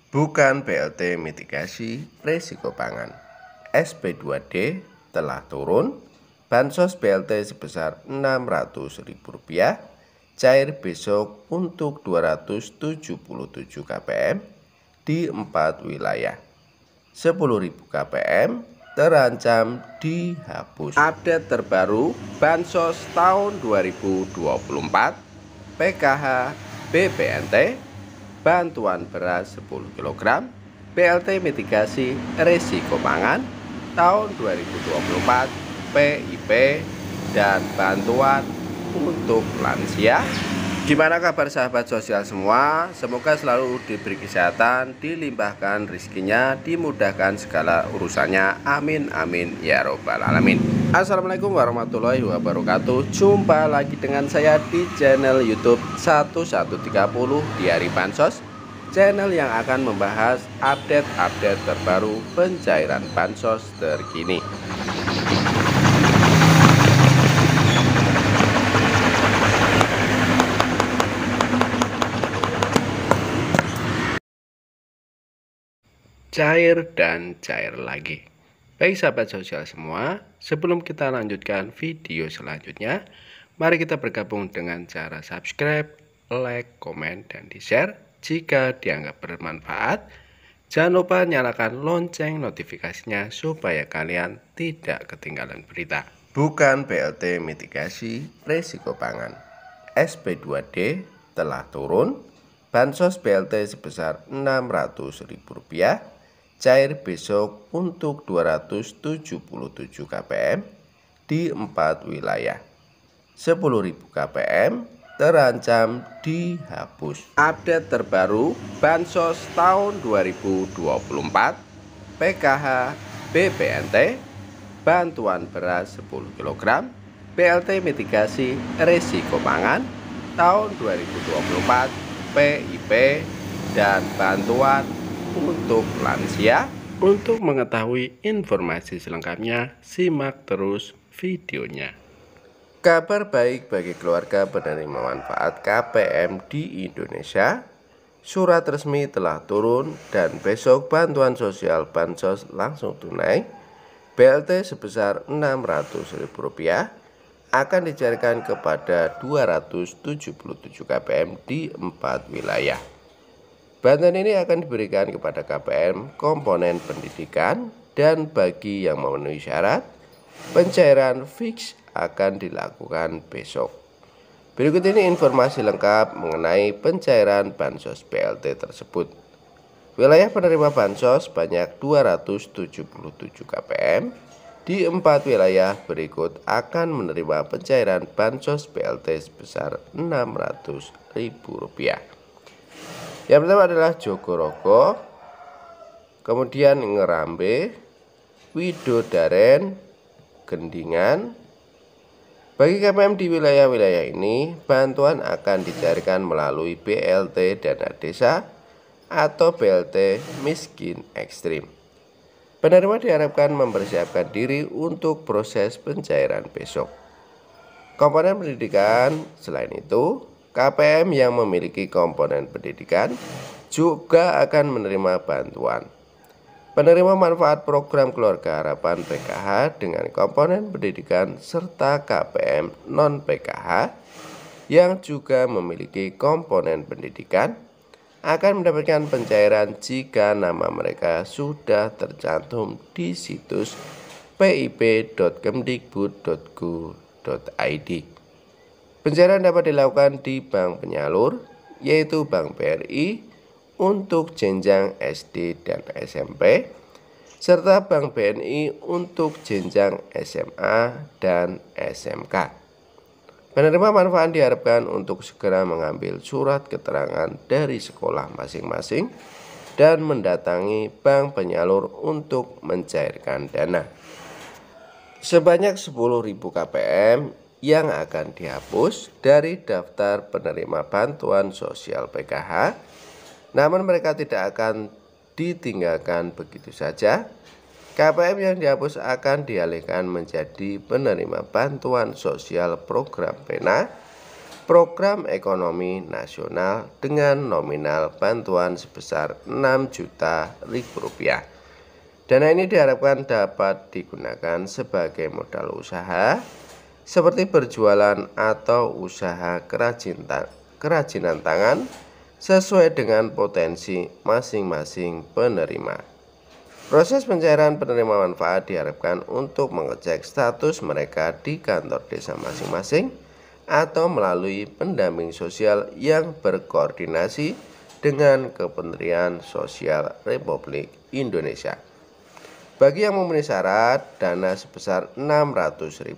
Bukan BLT mitigasi risiko pangan. SP2D telah turun, bansos BLT sebesar Rp600.000, cair besok untuk 277 kpm di 4 wilayah. 10.000 kpm terancam dihapus. Update terbaru bansos tahun 2024, PKH BPNT, bantuan beras 10 kg, BLT mitigasi risiko pangan tahun 2024, PIP, dan bantuan untuk lansia. Gimana kabar sahabat sosial semua? Semoga selalu diberi kesehatan, dilimpahkan rezekinya, dimudahkan segala urusannya. Amin amin ya robbal alamin. Assalamualaikum warahmatullahi wabarakatuh. Jumpa lagi dengan saya di channel YouTube 1130 Diari Bansos, channel yang akan membahas update-update terbaru pencairan bansos terkini. Cair dan cair lagi. Baik sahabat sosial semua, sebelum kita lanjutkan video selanjutnya, mari kita bergabung dengan cara subscribe, like, komen, dan di-share jika dianggap bermanfaat. Jangan lupa nyalakan lonceng notifikasinya supaya kalian tidak ketinggalan berita. Bukan BLT mitigasi risiko pangan. SP2D telah turun, bansos BLT sebesar Rp600.000, cair besok untuk 277 kpm di 4 wilayah. 10.000 kpm terancam dihapus. Update terbaru bansos tahun 2024, PKH BPNT, bantuan beras 10 kg, BLT mitigasi risiko pangan tahun 2024, PIP, dan bantuan untuk lansia. Untuk mengetahui informasi selengkapnya, simak terus videonya. Kabar baik bagi keluarga penerima manfaat KPM di Indonesia, surat resmi telah turun dan besok bantuan sosial bansos langsung tunai BLT sebesar Rp600.000 akan dicairkan kepada 277 kpm di 4 wilayah. Bantuan ini akan diberikan kepada KPM komponen pendidikan, dan bagi yang memenuhi syarat, pencairan fix akan dilakukan besok. Berikut ini informasi lengkap mengenai pencairan bansos BLT tersebut. Wilayah penerima bansos sebanyak 277 kpm di 4 wilayah berikut akan menerima pencairan bansos BLT sebesar Rp600.000. Yang pertama adalah Jogorogo, kemudian Ngerambe, Widodaren, Gendingan. Bagi KPM di wilayah-wilayah ini, bantuan akan dicairkan melalui BLT Dana Desa atau BLT Miskin Ekstrim. Penerima diharapkan mempersiapkan diri untuk proses pencairan besok. Komponen pendidikan, selain itu, KPM yang memiliki komponen pendidikan juga akan menerima bantuan. Penerima manfaat program Keluarga Harapan PKH dengan komponen pendidikan serta KPM non-PKH yang juga memiliki komponen pendidikan akan mendapatkan pencairan jika nama mereka sudah tercantum di situs pip.kemdikbud.go.id. Pencairan dapat dilakukan di bank penyalur, yaitu Bank BRI untuk jenjang SD dan SMP, serta Bank BNI untuk jenjang SMA dan SMK. Penerima manfaat diharapkan untuk segera mengambil surat keterangan dari sekolah masing-masing dan mendatangi bank penyalur untuk mencairkan dana. Sebanyak 10.000 kpm yang akan dihapus dari daftar penerima bantuan sosial PKH, namun mereka tidak akan ditinggalkan begitu saja. KPM yang dihapus akan dialihkan menjadi penerima bantuan sosial program PENA program ekonomi nasional dengan nominal bantuan sebesar Rp6.000.000. Dana ini diharapkan dapat digunakan sebagai modal usaha seperti berjualan atau usaha kerajinan tangan sesuai dengan potensi masing-masing penerima. Proses pencairan penerima manfaat diharapkan untuk mengecek status mereka di kantor desa masing-masing atau melalui pendamping sosial yang berkoordinasi dengan Kementerian Sosial Republik Indonesia. Bagi yang memenuhi syarat, dana sebesar Rp600.000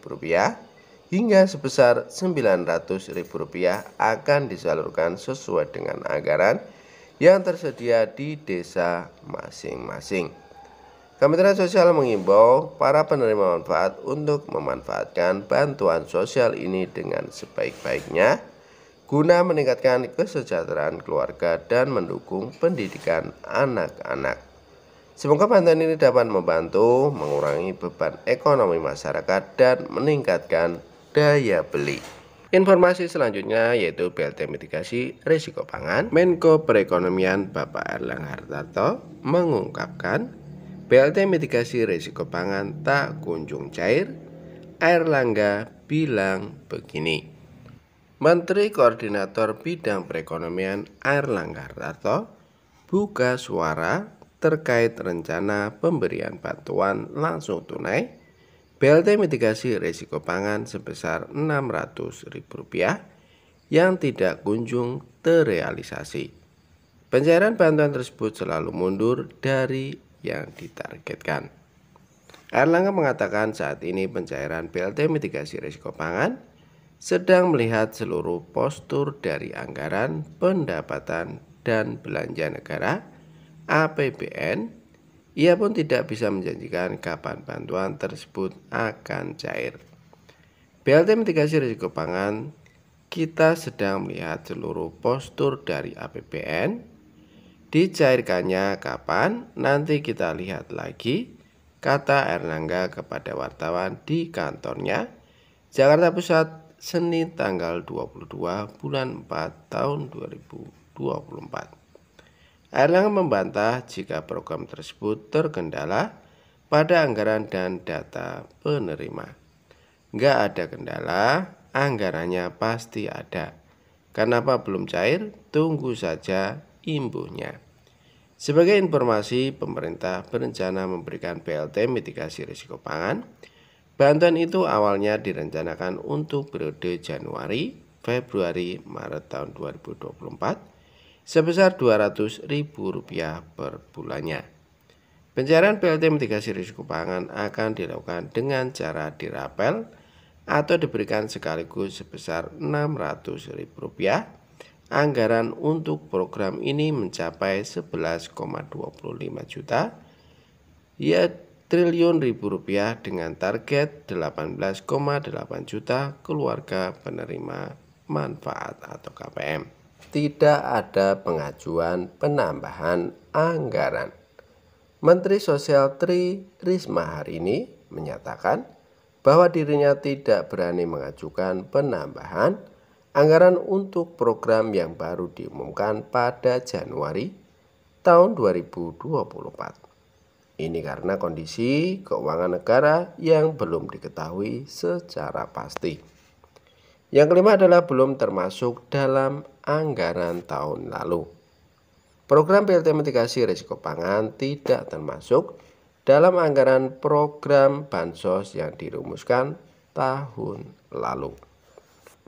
hingga sebesar Rp900.000 akan disalurkan sesuai dengan anggaran yang tersedia di desa masing-masing. Kementerian Sosial mengimbau para penerima manfaat untuk memanfaatkan bantuan sosial ini dengan sebaik-baiknya guna meningkatkan kesejahteraan keluarga dan mendukung pendidikan anak-anak. Semoga bantuan ini dapat membantu mengurangi beban ekonomi masyarakat dan meningkatkan daya beli. Informasi selanjutnya yaitu BLT mitigasi risiko pangan. Menko Perekonomian Bapak Erlangga Hartarto mengungkapkan BLT mitigasi risiko pangan tak kunjung cair. Erlangga bilang begini. Menteri Koordinator Bidang Perekonomian Erlangga Hartarto buka suara terkait rencana pemberian bantuan langsung tunai BLT mitigasi risiko pangan sebesar Rp600.000 yang tidak kunjung terrealisasi. Pencairan bantuan tersebut selalu mundur dari yang ditargetkan. Erlangga mengatakan saat ini pencairan BLT mitigasi risiko pangan sedang melihat seluruh postur dari anggaran pendapatan dan belanja negara APBN. Ia pun tidak bisa menjanjikan kapan bantuan tersebut akan cair. BLT mitigasi risiko pangan kita sedang melihat seluruh postur dari APBN. Dicairkannya kapan, nanti kita lihat lagi, kata Erlangga kepada wartawan di kantornya, Jakarta Pusat, Senin tanggal 22 bulan 4 tahun 2024. Erlangga membantah jika program tersebut terkendala pada anggaran dan data penerima. Nggak ada kendala, anggarannya pasti ada. Kenapa belum cair? Tunggu saja imbuhnya. Sebagai informasi, pemerintah berencana memberikan BLT mitigasi risiko pangan. Bantuan itu awalnya direncanakan untuk periode Januari, Februari, Maret tahun 2024 sebesar Rp200.000 per bulannya. Pencairan BLT mitigasi risiko pangan akan dilakukan dengan cara dirapel atau diberikan sekaligus sebesar Rp600.000. Anggaran untuk program ini mencapai 11,25 juta triliun rupiah dengan target 18,8 juta keluarga penerima manfaat atau KPM. Tidak ada pengajuan penambahan anggaran. Menteri Sosial Tri Risma hari ini menyatakan bahwa dirinya tidak berani mengajukan penambahan anggaran untuk program yang baru diumumkan pada Januari tahun 2024. Ini karena kondisi keuangan negara yang belum diketahui secara pasti. Yang kelima adalah belum termasuk dalam anggaran tahun lalu. Program BLT mitigasi risiko pangan tidak termasuk dalam anggaran program bansos yang dirumuskan tahun lalu.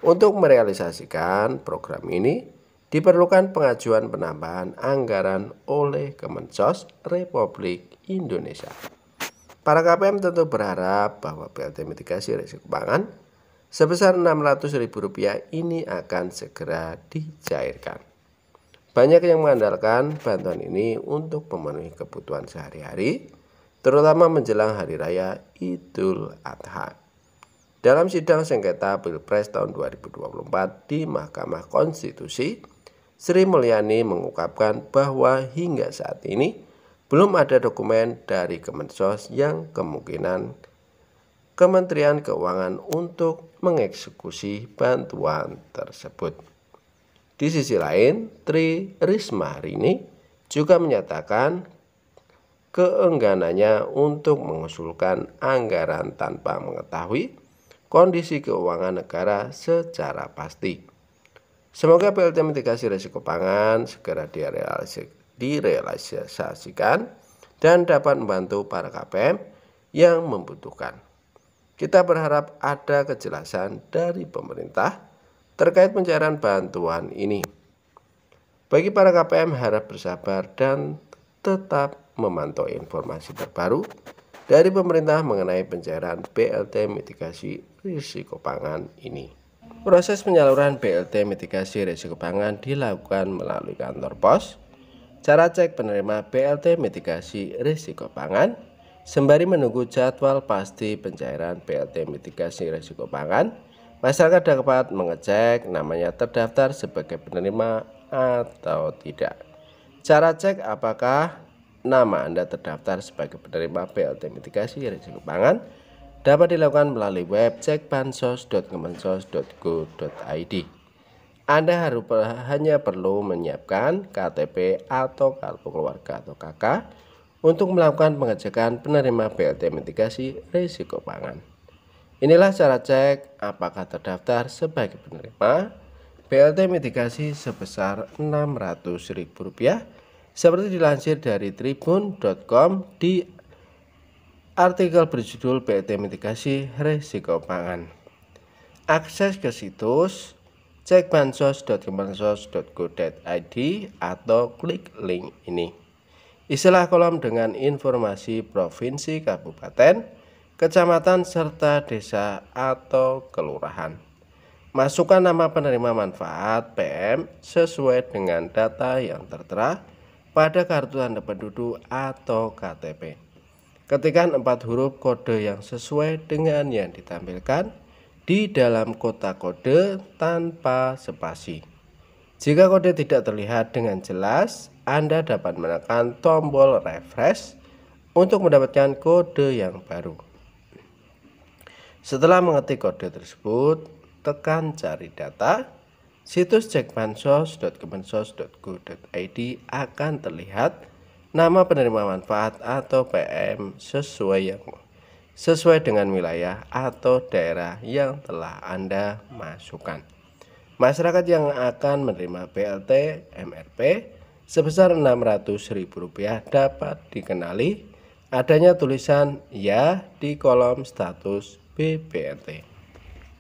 Untuk merealisasikan program ini, diperlukan pengajuan penambahan anggaran oleh Kemensos Republik Indonesia. Para KPM tentu berharap bahwa BLT mitigasi risiko pangan sebesar Rp600.000 ini akan segera dicairkan. Banyak yang mengandalkan bantuan ini untuk memenuhi kebutuhan sehari-hari, terutama menjelang Hari Raya Idul Adha. Dalam sidang sengketa Pilpres tahun 2024 di Mahkamah Konstitusi, Sri Mulyani mengungkapkan bahwa hingga saat ini belum ada dokumen dari Kemensos yang Kementerian Keuangan untuk mengeksekusi bantuan tersebut. Di sisi lain, Tri Risma hari ini juga menyatakan keengganannya untuk mengusulkan anggaran tanpa mengetahui kondisi keuangan negara secara pasti. Semoga PLT mitigasi risiko pangan segera direalisasikan dan dapat membantu para KPM yang membutuhkan. Kita berharap ada kejelasan dari pemerintah terkait pencairan bantuan ini. Bagi para KPM harap bersabar dan tetap memantau informasi terbaru dari pemerintah mengenai pencairan BLT mitigasi risiko pangan ini. Proses penyaluran BLT mitigasi risiko pangan dilakukan melalui kantor pos. Cara cek penerima BLT mitigasi risiko pangan sembari menunggu jadwal pasti pencairan BLT mitigasi risiko pangan. Masyarakat dapat mengecek namanya terdaftar sebagai penerima atau tidak. Cara cek apakah nama Anda terdaftar sebagai penerima BLT mitigasi risiko pangan dapat dilakukan melalui web cekbansos.kemensos.go.id. Anda hanya perlu menyiapkan KTP atau kartu keluarga atau KK untuk melakukan pengecekan penerima BLT mitigasi risiko pangan. Inilah cara cek apakah terdaftar sebagai penerima BLT mitigasi sebesar Rp600.000 seperti dilansir dari tribun.com di artikel berjudul BLT mitigasi risiko pangan. Akses ke situs cekbansos.kemensos.go.id atau klik link ini. Isilah kolom dengan informasi provinsi, kabupaten, kecamatan, serta desa atau kelurahan. Masukkan nama penerima manfaat PM sesuai dengan data yang tertera pada kartu tanda penduduk atau KTP. Ketikkan 4 huruf kode yang sesuai dengan yang ditampilkan di dalam kotak kode tanpa spasi. Jika kode tidak terlihat dengan jelas, Anda dapat menekan tombol refresh untuk mendapatkan kode yang baru. Setelah mengetik kode tersebut, tekan cari data. Situs cekbansos.kemensos.go.id akan terlihat nama penerima manfaat atau PM sesuai dengan wilayah atau daerah yang telah Anda masukkan. Masyarakat yang akan menerima BLT MRP sebesar Rp600.000 dapat dikenali adanya tulisan ya di kolom status BBNT.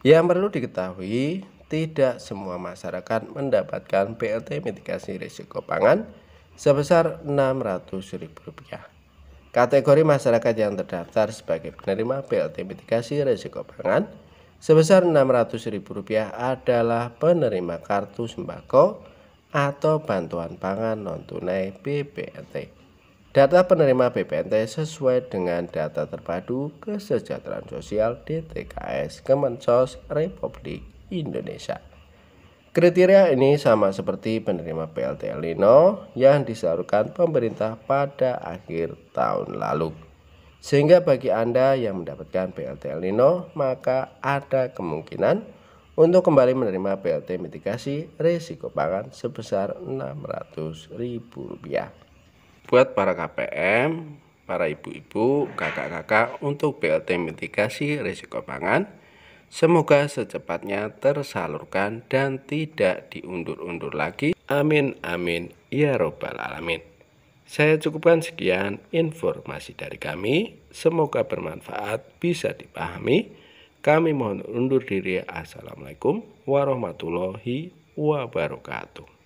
Yang perlu diketahui, tidak semua masyarakat mendapatkan BLT mitigasi risiko pangan sebesar Rp600.000. Kategori masyarakat yang terdaftar sebagai penerima BLT mitigasi risiko pangan sebesar Rp600.000 adalah penerima kartu sembako atau bantuan pangan non-tunai BPNT. Data penerima BPNT sesuai dengan data terpadu kesejahteraan sosial DTKS Kemensos Republik Indonesia. Kriteria ini sama seperti penerima BLT El Nino yang disalurkan pemerintah pada akhir tahun lalu. Sehingga bagi Anda yang mendapatkan BLT El Nino, maka ada kemungkinan untuk kembali menerima BLT mitigasi risiko pangan sebesar Rp600.000. Buat para KPM, para ibu-ibu, kakak-kakak untuk BLT mitigasi risiko pangan, semoga secepatnya tersalurkan dan tidak diundur-undur lagi. Amin amin ya robbal alamin. Saya cukupkan sekian informasi dari kami. Semoga bermanfaat, bisa dipahami. Kami mohon undur diri. Assalamualaikum warahmatullahi wabarakatuh.